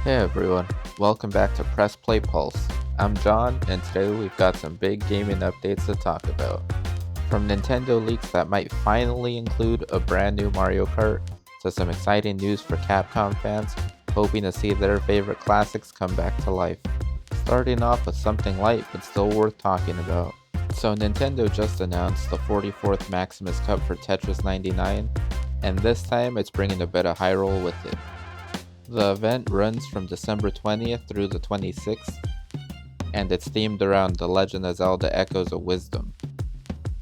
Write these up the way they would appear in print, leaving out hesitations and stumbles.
Hey everyone, welcome back to Press Play Pulse. I'm John, and today we've got some big gaming updates to talk about. From Nintendo leaks that might finally include a brand new Mario Kart, to some exciting news for Capcom fans hoping to see their favorite classics come back to life. Starting off with something light but still worth talking about. So Nintendo just announced the 44th Maximus Cup for Tetris 99, and this time it's bringing a bit of Hyrule with it. The event runs from December 20th through the 26th, and it's themed around The Legend of Zelda Echoes of Wisdom.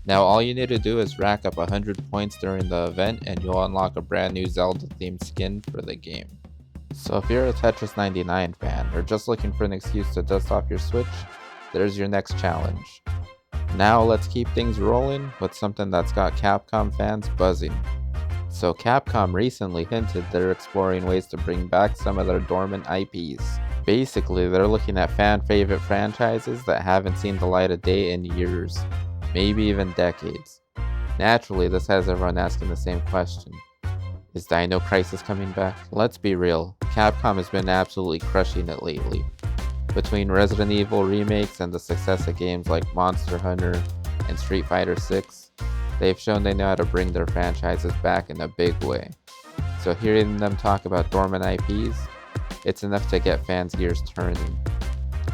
Now all you need to do is rack up 100 points during the event and you'll unlock a brand new Zelda themed skin for the game. So if you're a Tetris 99 fan or just looking for an excuse to dust off your Switch, there's your next challenge. Now let's keep things rolling with something that's got Capcom fans buzzing. So Capcom recently hinted they're exploring ways to bring back some of their dormant IPs. Basically, they're looking at fan favorite franchises that haven't seen the light of day in years, maybe even decades. Naturally, this has everyone asking the same question. Is Dino Crisis coming back? Let's be real, Capcom has been absolutely crushing it lately. Between Resident Evil remakes and the success of games like Monster Hunter and Street Fighter 6, they've shown they know how to bring their franchises back in a big way. So hearing them talk about dormant IPs, it's enough to get fans' gears turning.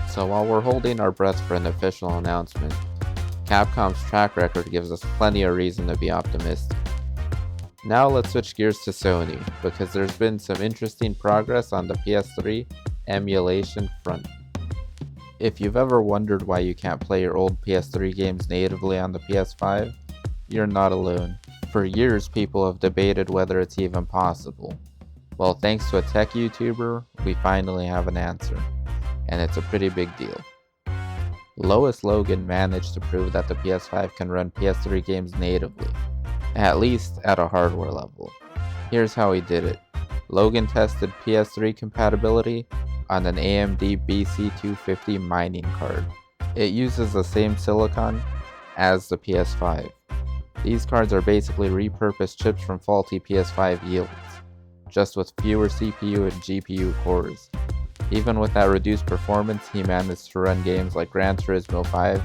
So while we're holding our breath for an official announcement, Capcom's track record gives us plenty of reason to be optimistic. Now let's switch gears to Sony, because there's been some interesting progress on the PS3 Emulation front. If you've ever wondered why you can't play your old PS3 games natively on the PS5, you're not alone. For years, people have debated whether it's even possible. Well, thanks to a tech YouTuber, we finally have an answer. And it's a pretty big deal. Lois Logan managed to prove that the PS5 can run PS3 games natively, at least at a hardware level. Here's how he did it. Logan tested PS3 compatibility on an AMD BC250 mining card. It uses the same silicon as the PS5. These cards are basically repurposed chips from faulty PS5 yields, just with fewer CPU and GPU cores. Even with that reduced performance, he managed to run games like Gran Turismo 5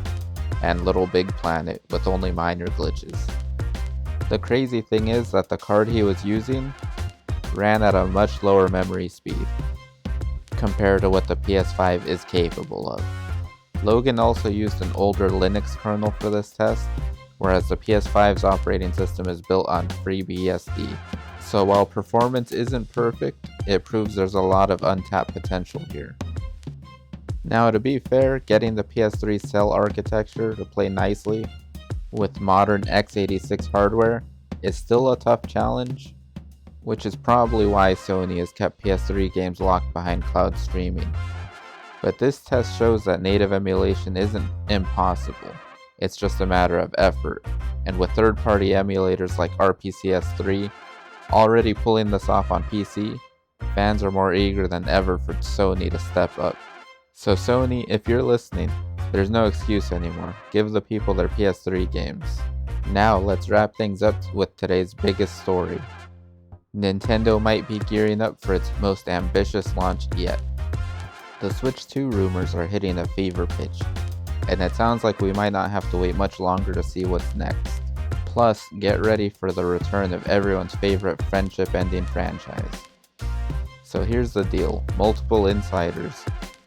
and Little Big Planet with only minor glitches. The crazy thing is that the card he was using ran at a much lower memory speed compared to what the PS5 is capable of. Logan also used an older Linux kernel for this test, whereas the PS5's operating system is built on FreeBSD. So while performance isn't perfect, it proves there's a lot of untapped potential here. Now to be fair, getting the PS3 cell architecture to play nicely with modern x86 hardware is still a tough challenge, which is probably why Sony has kept PS3 games locked behind cloud streaming. But this test shows that native emulation isn't impossible. It's just a matter of effort, and with third-party emulators like RPCS3 already pulling this off on PC, fans are more eager than ever for Sony to step up. So Sony, if you're listening, there's no excuse anymore. Give the people their PS3 games. Now let's wrap things up with today's biggest story. Nintendo might be gearing up for its most ambitious launch yet. The Switch 2 rumors are hitting a fever pitch, and it sounds like we might not have to wait much longer to see what's next. Plus, get ready for the return of everyone's favorite friendship-ending franchise. So here's the deal, multiple insiders,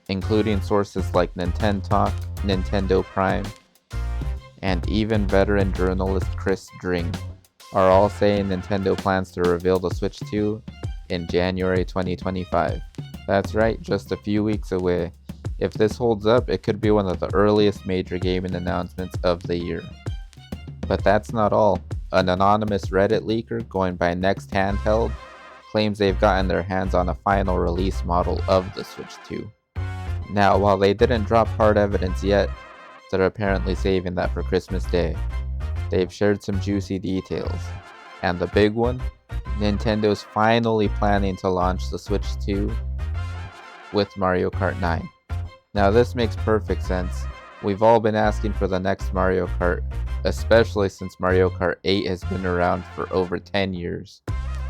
including sources like Nintendo Talk, Nintendo Prime, and even veteran journalist Chris Dring, are all saying Nintendo plans to reveal the Switch 2 in January 2025. That's right, just a few weeks away. If this holds up, it could be one of the earliest major gaming announcements of the year. But that's not all. An anonymous Reddit leaker going by Next Handheld claims they've gotten their hands on a final release model of the Switch 2. Now, while they didn't drop hard evidence yet, they're apparently saving that for Christmas Day. They've shared some juicy details. And the big one? Nintendo's finally planning to launch the Switch 2 with Mario Kart 9. Now this makes perfect sense. We've all been asking for the next Mario Kart, especially since Mario Kart 8 has been around for over 10 years.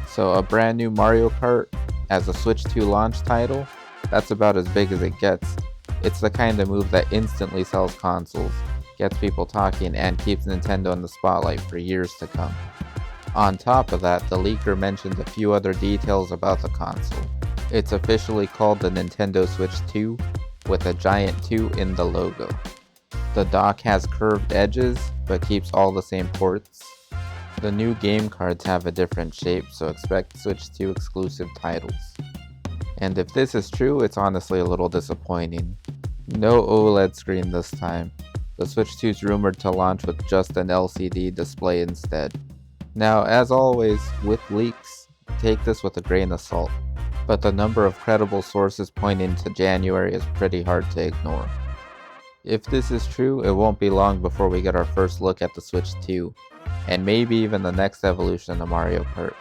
So a brand new Mario Kart as a Switch 2 launch title, That's about as big as it gets. It's the kind of move that instantly sells consoles, gets people talking, and keeps Nintendo in the spotlight for years to come. On top of that, the leaker mentioned a few other details about the console. It's officially called the Nintendo Switch 2, with a giant 2 in the logo. The dock has curved edges, but keeps all the same ports. The new game cards have a different shape, so expect Switch 2 exclusive titles. And if this is true, it's honestly a little disappointing. No OLED screen this time. The Switch 2 is rumored to launch with just an LCD display instead. Now, as always, with leaks, take this with a grain of salt, but the number of credible sources pointing to January is pretty hard to ignore. If this is true, it won't be long before we get our first look at the Switch 2, and maybe even the next evolution of Mario Kart.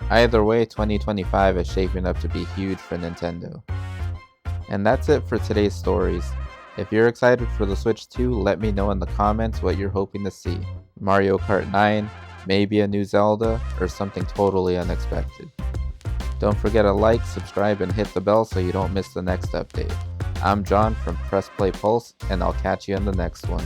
Either way, 2025 is shaping up to be huge for Nintendo. And that's it for today's stories. If you're excited for the Switch 2, let me know in the comments what you're hoping to see. Mario Kart 9, maybe a new Zelda, or something totally unexpected. Don't forget to like, subscribe, and hit the bell so you don't miss the next update. I'm John from Press Play Pulse, and I'll catch you in the next one.